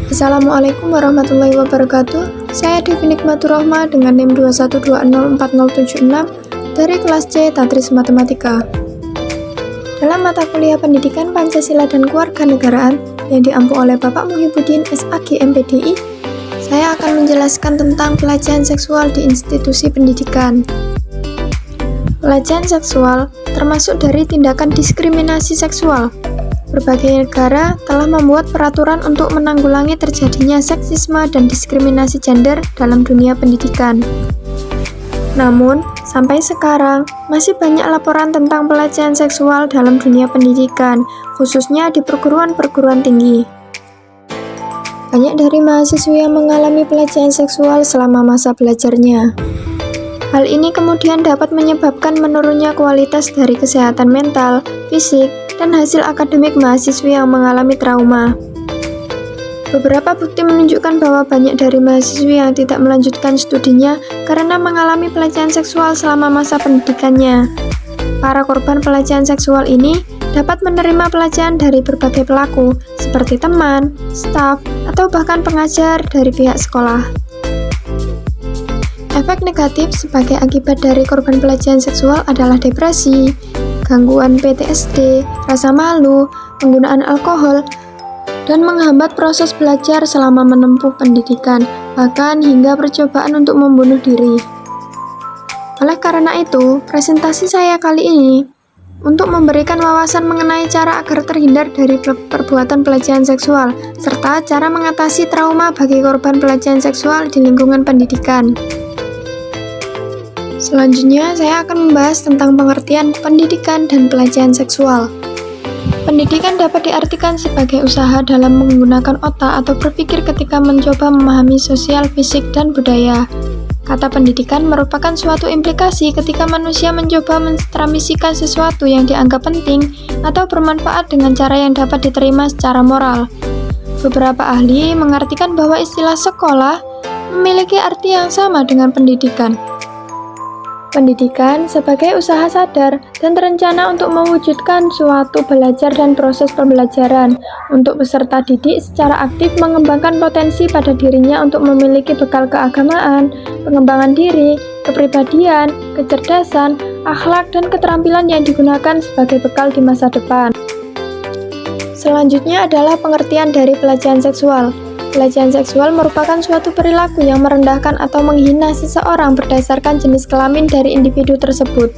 Assalamualaikum warahmatullahi wabarakatuh. Saya Devi Nikmatur Rohma dengan NIM 212040076 dari kelas C Tatris Matematika. Dalam mata kuliah Pendidikan Pancasila dan Kewarganegaraan yang diampu oleh Bapak Muhyiddin SAG MPDI, saya akan menjelaskan tentang pelecehan seksual di institusi pendidikan. Pelecehan seksual termasuk dari tindakan diskriminasi seksual. Berbagai negara telah membuat peraturan untuk menanggulangi terjadinya seksisme dan diskriminasi gender dalam dunia pendidikan. Namun, sampai sekarang masih banyak laporan tentang pelecehan seksual dalam dunia pendidikan, khususnya di perguruan-perguruan tinggi. Banyak dari mahasiswa yang mengalami pelecehan seksual selama masa belajarnya. Hal ini kemudian dapat menyebabkan menurunnya kualitas dari kesehatan mental, fisik, dan hasil akademik mahasiswa yang mengalami trauma. Beberapa bukti menunjukkan bahwa banyak dari mahasiswa yang tidak melanjutkan studinya karena mengalami pelecehan seksual selama masa pendidikannya. Para korban pelecehan seksual ini dapat menerima pelecehan dari berbagai pelaku, seperti teman, staf, atau bahkan pengajar dari pihak sekolah. Efek negatif sebagai akibat dari korban pelecehan seksual adalah depresi, gangguan PTSD, rasa malu, penggunaan alkohol, dan menghambat proses belajar selama menempuh pendidikan, bahkan hingga percobaan untuk membunuh diri. Oleh karena itu, presentasi saya kali ini untuk memberikan wawasan mengenai cara agar terhindar dari perbuatan pelecehan seksual, serta cara mengatasi trauma bagi korban pelecehan seksual di lingkungan pendidikan. Selanjutnya, saya akan membahas tentang pengertian pendidikan dan pelecehan seksual. Pendidikan dapat diartikan sebagai usaha dalam menggunakan otak atau berpikir ketika mencoba memahami sosial, fisik, dan budaya. Kata pendidikan merupakan suatu implikasi ketika manusia mencoba mentransmisikan sesuatu yang dianggap penting atau bermanfaat dengan cara yang dapat diterima secara moral. Beberapa ahli mengartikan bahwa istilah sekolah memiliki arti yang sama dengan pendidikan. Pendidikan sebagai usaha sadar dan terencana untuk mewujudkan suatu belajar dan proses pembelajaran untuk peserta didik secara aktif mengembangkan potensi pada dirinya untuk memiliki bekal keagamaan, pengembangan diri, kepribadian, kecerdasan, akhlak, dan keterampilan yang digunakan sebagai bekal di masa depan. Selanjutnya adalah pengertian dari pelecehan seksual. Pelecehan seksual merupakan suatu perilaku yang merendahkan atau menghina seseorang berdasarkan jenis kelamin dari individu tersebut.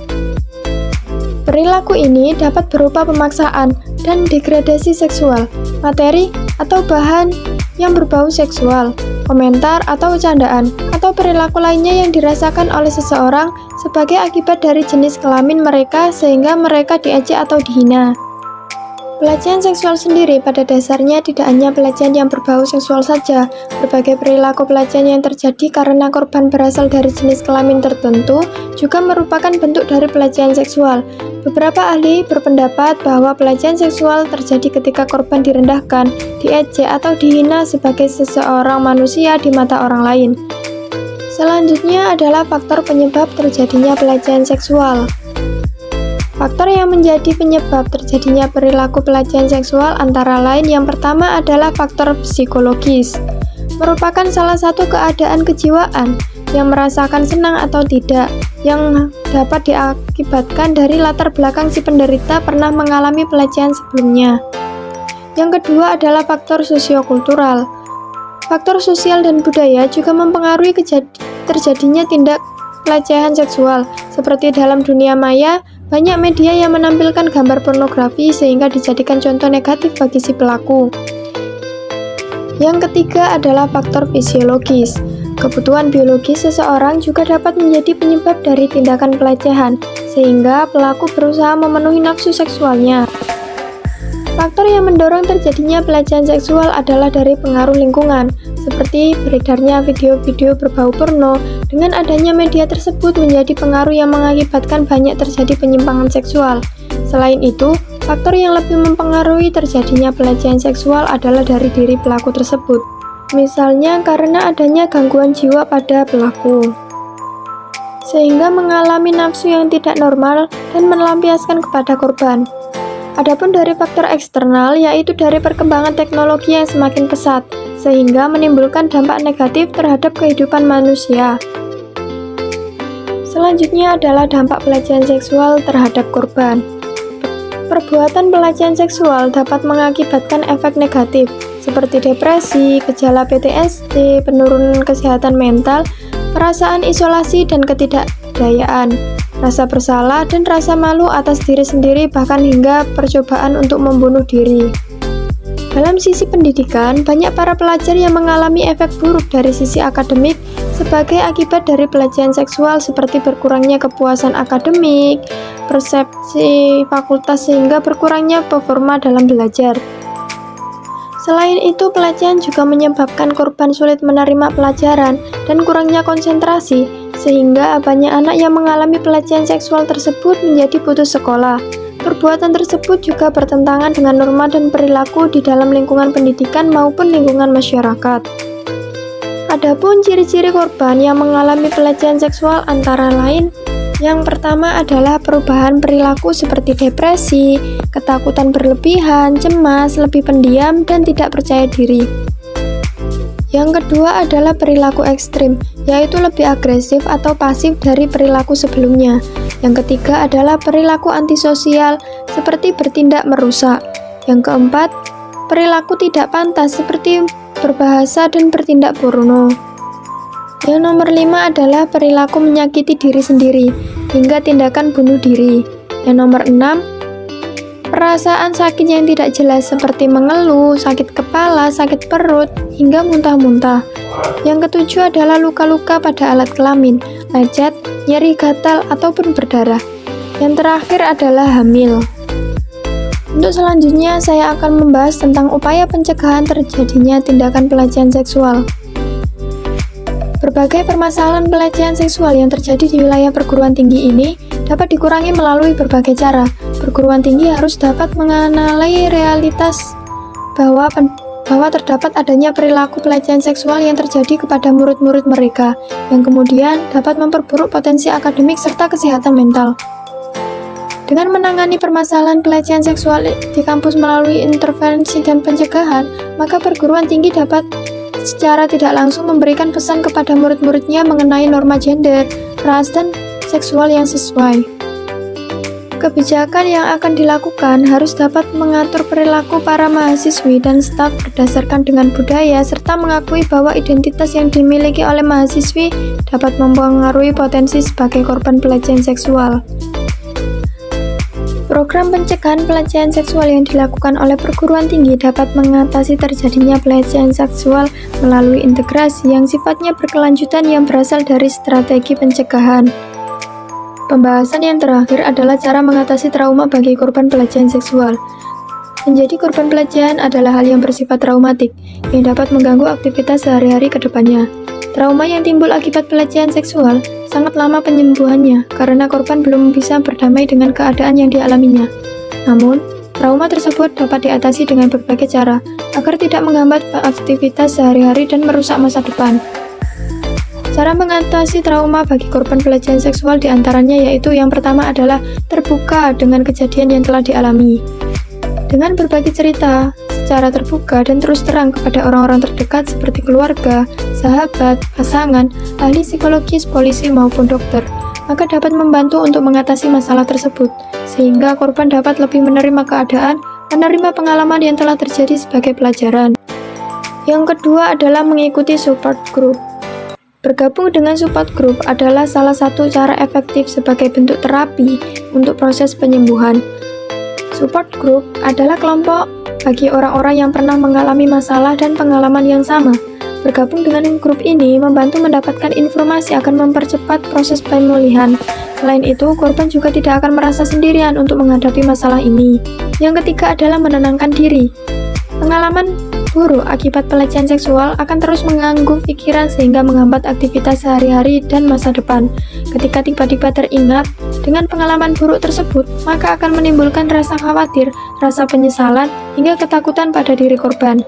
Perilaku ini dapat berupa pemaksaan dan degradasi seksual, materi atau bahan yang berbau seksual, komentar atau candaan, atau perilaku lainnya yang dirasakan oleh seseorang sebagai akibat dari jenis kelamin mereka sehingga mereka diejek atau dihina. Pelecehan seksual sendiri pada dasarnya tidak hanya pelecehan yang berbau seksual saja. Berbagai perilaku pelecehan yang terjadi karena korban berasal dari jenis kelamin tertentu juga merupakan bentuk dari pelecehan seksual. Beberapa ahli berpendapat bahwa pelecehan seksual terjadi ketika korban direndahkan, diejek, atau dihina sebagai seseorang manusia di mata orang lain. Selanjutnya adalah faktor penyebab terjadinya pelecehan seksual. Faktor yang menjadi penyebab terjadinya perilaku pelecehan seksual antara lain yang pertama adalah faktor psikologis. Merupakan salah satu keadaan kejiwaan yang merasakan senang atau tidak, yang dapat diakibatkan dari latar belakang si penderita pernah mengalami pelecehan sebelumnya. Yang kedua adalah faktor sosiokultural. Faktor sosial dan budaya juga mempengaruhi terjadinya tindak pelecehan seksual, seperti dalam dunia maya, banyak media yang menampilkan gambar pornografi sehingga dijadikan contoh negatif bagi si pelaku. Yang ketiga adalah faktor fisiologis. Kebutuhan biologis seseorang juga dapat menjadi penyebab dari tindakan pelecehan, sehingga pelaku berusaha memenuhi nafsu seksualnya. Faktor yang mendorong terjadinya pelecehan seksual adalah dari pengaruh lingkungan, seperti beredarnya video-video berbau porno. Dengan adanya media tersebut menjadi pengaruh yang mengakibatkan banyak terjadi penyimpangan seksual. Selain itu, faktor yang lebih mempengaruhi terjadinya pelecehan seksual adalah dari diri pelaku tersebut. Misalnya karena adanya gangguan jiwa pada pelaku, sehingga mengalami nafsu yang tidak normal dan melampiaskan kepada korban. Adapun dari faktor eksternal, yaitu dari perkembangan teknologi yang semakin pesat, sehingga menimbulkan dampak negatif terhadap kehidupan manusia. Selanjutnya adalah dampak pelecehan seksual terhadap korban. Perbuatan pelecehan seksual dapat mengakibatkan efek negatif seperti depresi, gejala PTSD, penurunan kesehatan mental, perasaan isolasi dan ketidakberdayaan, rasa bersalah dan rasa malu atas diri sendiri, bahkan hingga percobaan untuk membunuh diri. Dalam sisi pendidikan, banyak para pelajar yang mengalami efek buruk dari sisi akademik sebagai akibat dari pelecehan seksual seperti berkurangnya kepuasan akademik, persepsi fakultas sehingga berkurangnya performa dalam belajar. Selain itu, pelecehan juga menyebabkan korban sulit menerima pelajaran dan kurangnya konsentrasi, sehingga banyak anak yang mengalami pelecehan seksual tersebut menjadi putus sekolah. Perbuatan tersebut juga bertentangan dengan norma dan perilaku di dalam lingkungan pendidikan maupun lingkungan masyarakat. Adapun ciri-ciri korban yang mengalami pelecehan seksual antara lain, yang pertama adalah perubahan perilaku seperti depresi, ketakutan berlebihan, cemas, lebih pendiam, dan tidak percaya diri. Yang kedua adalah perilaku ekstrim, yaitu lebih agresif atau pasif dari perilaku sebelumnya. Yang ketiga adalah perilaku antisosial, seperti bertindak merusak. Yang keempat, perilaku tidak pantas, seperti berbahasa dan bertindak porno. Yang nomor 5 adalah perilaku menyakiti diri sendiri, hingga tindakan bunuh diri. Yang nomor 6, perasaan sakit yang tidak jelas seperti mengeluh, sakit kepala, sakit perut, hingga muntah-muntah. Yang ketujuh adalah luka-luka pada alat kelamin, lecet, nyeri gatal, ataupun berdarah. Yang terakhir adalah hamil. Untuk selanjutnya, saya akan membahas tentang upaya pencegahan terjadinya tindakan pelecehan seksual. Berbagai permasalahan pelecehan seksual yang terjadi di wilayah perguruan tinggi ini dapat dikurangi melalui berbagai cara. Perguruan tinggi harus dapat mengenali realitas bahwa terdapat adanya perilaku pelecehan seksual yang terjadi kepada murid-murid mereka, yang kemudian dapat memperburuk potensi akademik serta kesehatan mental. Dengan menangani permasalahan pelecehan seksual di kampus melalui intervensi dan pencegahan, maka perguruan tinggi dapat secara tidak langsung memberikan pesan kepada murid-muridnya mengenai norma gender, ras, dan seksual yang sesuai. Kebijakan yang akan dilakukan harus dapat mengatur perilaku para mahasiswi dan staf berdasarkan dengan budaya, serta mengakui bahwa identitas yang dimiliki oleh mahasiswi dapat mempengaruhi potensi sebagai korban pelecehan seksual. Program pencegahan pelecehan seksual yang dilakukan oleh perguruan tinggi dapat mengatasi terjadinya pelecehan seksual melalui integrasi yang sifatnya berkelanjutan yang berasal dari strategi pencegahan. Pembahasan yang terakhir adalah cara mengatasi trauma bagi korban pelecehan seksual. Menjadi korban pelecehan adalah hal yang bersifat traumatik, yang dapat mengganggu aktivitas sehari-hari ke depannya. Trauma yang timbul akibat pelecehan seksual sangat lama penyembuhannya karena korban belum bisa berdamai dengan keadaan yang dialaminya. Namun, trauma tersebut dapat diatasi dengan berbagai cara agar tidak menghambat aktivitas sehari-hari dan merusak masa depan. Cara mengatasi trauma bagi korban pelecehan seksual diantaranya yaitu yang pertama adalah terbuka dengan kejadian yang telah dialami. Dengan berbagi cerita secara terbuka dan terus terang kepada orang-orang terdekat seperti keluarga, sahabat, pasangan, ahli psikologis, polisi, maupun dokter, maka dapat membantu untuk mengatasi masalah tersebut, sehingga korban dapat lebih menerima keadaan, menerima pengalaman yang telah terjadi sebagai pelajaran. Yang kedua adalah mengikuti support group. Bergabung dengan support group adalah salah satu cara efektif sebagai bentuk terapi untuk proses penyembuhan. Support group adalah kelompok bagi orang-orang yang pernah mengalami masalah dan pengalaman yang sama. Bergabung dengan grup ini membantu mendapatkan informasi akan mempercepat proses pemulihan. Selain itu, korban juga tidak akan merasa sendirian untuk menghadapi masalah ini. Yang ketiga adalah menenangkan diri. Pengalaman buruk akibat pelecehan seksual akan terus mengganggu pikiran sehingga menghambat aktivitas sehari-hari dan masa depan. Ketika tiba-tiba teringat dengan pengalaman buruk tersebut, maka akan menimbulkan rasa khawatir, rasa penyesalan, hingga ketakutan pada diri korban.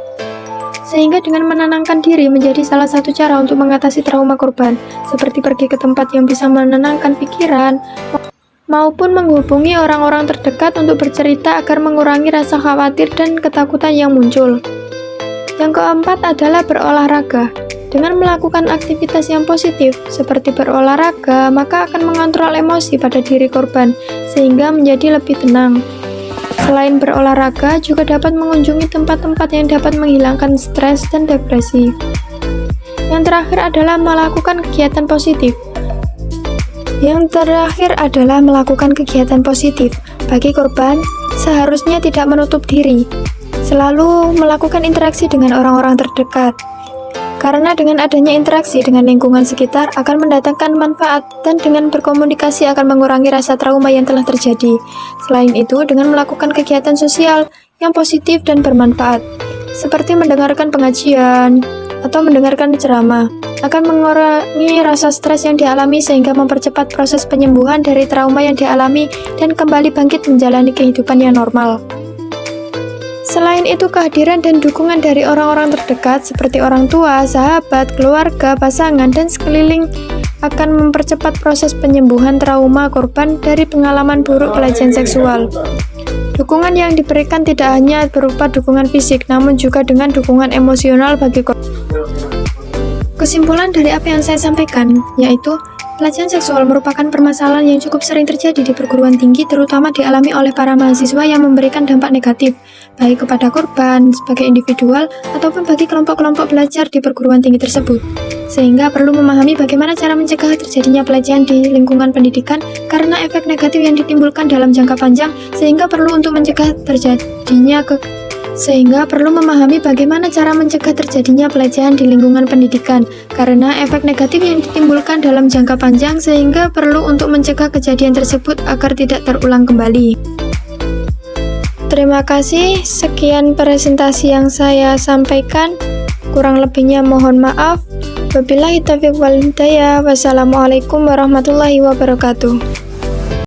Sehingga dengan menenangkan diri menjadi salah satu cara untuk mengatasi trauma korban, seperti pergi ke tempat yang bisa menenangkan pikiran, maupun menghubungi orang-orang terdekat untuk bercerita agar mengurangi rasa khawatir dan ketakutan yang muncul. Yang keempat adalah berolahraga. Dengan melakukan aktivitas yang positif seperti berolahraga, maka akan mengontrol emosi pada diri korban sehingga menjadi lebih tenang. Selain berolahraga, juga dapat mengunjungi tempat-tempat yang dapat menghilangkan stres dan depresi. Yang terakhir adalah melakukan kegiatan positif. Bagi korban, seharusnya tidak menutup diri, selalu melakukan interaksi dengan orang-orang terdekat. Karena dengan adanya interaksi dengan lingkungan sekitar akan mendatangkan manfaat dan dengan berkomunikasi akan mengurangi rasa trauma yang telah terjadi. Selain itu, dengan melakukan kegiatan sosial yang positif dan bermanfaat, seperti mendengarkan pengajian atau mendengarkan ceramah, akan mengurangi rasa stres yang dialami sehingga mempercepat proses penyembuhan dari trauma yang dialami dan kembali bangkit menjalani kehidupan yang normal. Selain itu, kehadiran dan dukungan dari orang-orang terdekat seperti orang tua, sahabat, keluarga, pasangan, dan sekeliling akan mempercepat proses penyembuhan trauma korban dari pengalaman buruk pelecehan seksual. Dukungan yang diberikan tidak hanya berupa dukungan fisik, namun juga dengan dukungan emosional bagi korban. Kesimpulan dari apa yang saya sampaikan, yaitu pelecehan seksual merupakan permasalahan yang cukup sering terjadi di perguruan tinggi, terutama dialami oleh para mahasiswa yang memberikan dampak negatif, baik kepada korban sebagai individual ataupun bagi kelompok-kelompok belajar di perguruan tinggi tersebut. Sehingga perlu memahami bagaimana cara mencegah terjadinya pelecehan di lingkungan pendidikan karena efek negatif yang ditimbulkan dalam jangka panjang, sehingga perlu memahami bagaimana cara mencegah terjadinya pelecehan di lingkungan pendidikan karena efek negatif yang ditimbulkan dalam jangka panjang, sehingga perlu untuk mencegah kejadian tersebut agar tidak terulang kembali. Terima kasih, sekian presentasi yang saya sampaikan. Kurang lebihnya mohon maaf. Wabillahi taufiq wal hidayah. Wassalamualaikum warahmatullahi wabarakatuh.